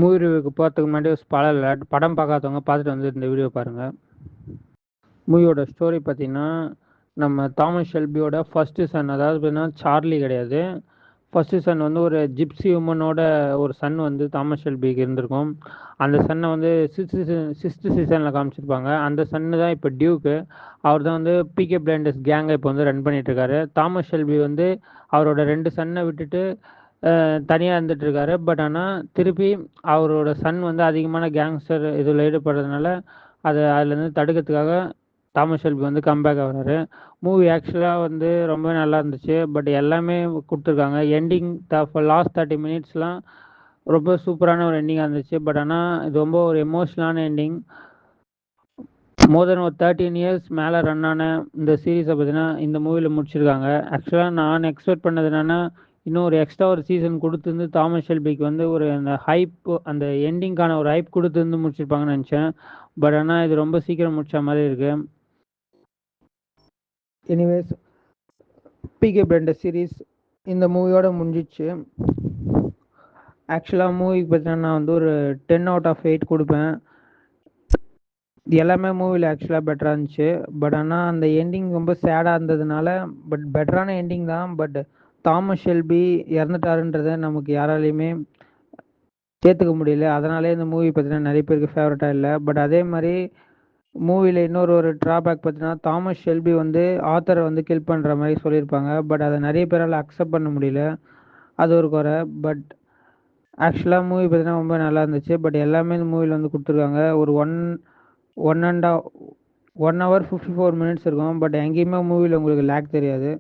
Movie ரிவ்யூக்கு போகிறதுக்கு முன்னாடி spoiler படம் பார்க்காதவங்க பார்த்துட்டு வந்து இந்த வீடியோ பாருங்கள். மூவியோட ஸ்டோரி பார்த்தீங்கன்னா, நம்ம தாமஸ் ஷெல்பியோட ஃபஸ்ட்டு சன், அதாவது பார்த்தீங்கன்னா சார்லி கிடையாது. ஃபஸ்ட்டு சன் வந்து ஒரு ஜிப்சி உமனோட ஒரு சன் வந்து தாமஸ் ஷெல்பிக்கு இருந்திருக்கும். அந்த சன்னை வந்து சிக்ஸ்த்து சீசனில் காமிச்சிருப்பாங்க. அந்த சன்னு தான் இப்போ டியூக்கு. அவர் தான் வந்து பிகே பிளைண்டர்ஸ் கேங்கை இப்போ வந்து ரன் பண்ணிகிட்ருக்காரு. தாமஸ் ஷெல்பி வந்து அவரோட 2 சன்னை விட்டுட்டு தனியாக இருந்துட்டு இருக்காரு. பட் ஆனால் திருப்பி அவரோட சன் வந்து அதிகமான கேங்ஸ்டர் இதில் ஈடுபடுறதுனால அதுலேருந்து தடுக்கிறதுக்காக தாமஸ் ஷெல்பி வந்து கம்பேக் ஆகிறாரு. மூவி ஆக்சுவலாக வந்து ரொம்ப நல்லா இருந்துச்சு. பட் எல்லாமே கொடுத்துருக்காங்க. எண்டிங் லாஸ்ட் 30 மினிட்ஸ்லாம் ரொம்ப சூப்பரான ஒரு எண்டிங்காக இருந்துச்சு. பட் ஆனால் இது ரொம்ப ஒரு எமோஷ்னலான எண்டிங். மோர் தென் ஒரு 13 இயர்ஸ் மேலே ரன் ஆன இந்த சீரீஸை பார்த்தீங்கன்னா இந்த மூவியில் முடிச்சிருக்காங்க. ஆக்சுவலாக நான் எக்ஸ்பெக்ட் பண்ணது என்னென்னா, இன்னும் ஒரு எக்ஸ்ட்ரா ஒரு சீசன் கொடுத்துருந்து தாமஸ் ஷெல்பிக்கு வந்து ஒரு அந்த ஹைப், அந்த எண்டிங்கான ஒரு ஹைப் கொடுத்துருந்து முடிச்சிருப்பாங்கன்னு நினச்சேன். பட் ஆனால் இது ரொம்ப சீக்கிரம் முடிச்ச மாதிரி இருக்கு. எனிவேஸ், பிகே பிளைண்டர்ஸ் சீரீஸ் இந்த மூவியோட முடிஞ்சிச்சு. ஆக்சுவலாக மூவிக்கு பார்த்தீங்கன்னா நான் வந்து ஒரு 10 out of 8 கொடுப்பேன். எல்லாமே மூவியில் ஆக்சுவலாக பெட்டராக இருந்துச்சு. பட் ஆனால் அந்த எண்டிங் ரொம்ப சேடாக இருந்ததுனால, பட் பெட்டரான எண்டிங் தான். பட் தாமஸ் ஷெல்பி இறந்துட்டாருன்றதை நமக்கு யாராலையுமே ஏற்றுக்க முடியல. அதனாலே இந்த மூவி பார்த்தீங்கன்னா நிறைய பேருக்கு ஃபேவரட்டாக இல்லை. பட் அதே மாதிரி மூவியில் இன்னொரு ட்ராபேக் பார்த்தீங்கன்னா, தாமஸ் ஷெல்பி வந்து ஆத்தரை வந்து கில் பண்ணுற மாதிரி சொல்லியிருப்பாங்க. பட் அதை நிறைய பேரால் அக்செப்ட் பண்ண முடியல. அது ஒரு குறை. பட் ஆக்சுவலாக மூவி பார்த்தீங்கன்னா ரொம்ப நல்லா இருந்துச்சு. பட் எல்லாமே இந்த மூவியில் வந்து கொடுத்துருக்காங்க. ஒரு 1 hour 54 minutes இருக்கும். பட் எங்கேயுமே மூவியில் உங்களுக்கு லேக் தெரியாது.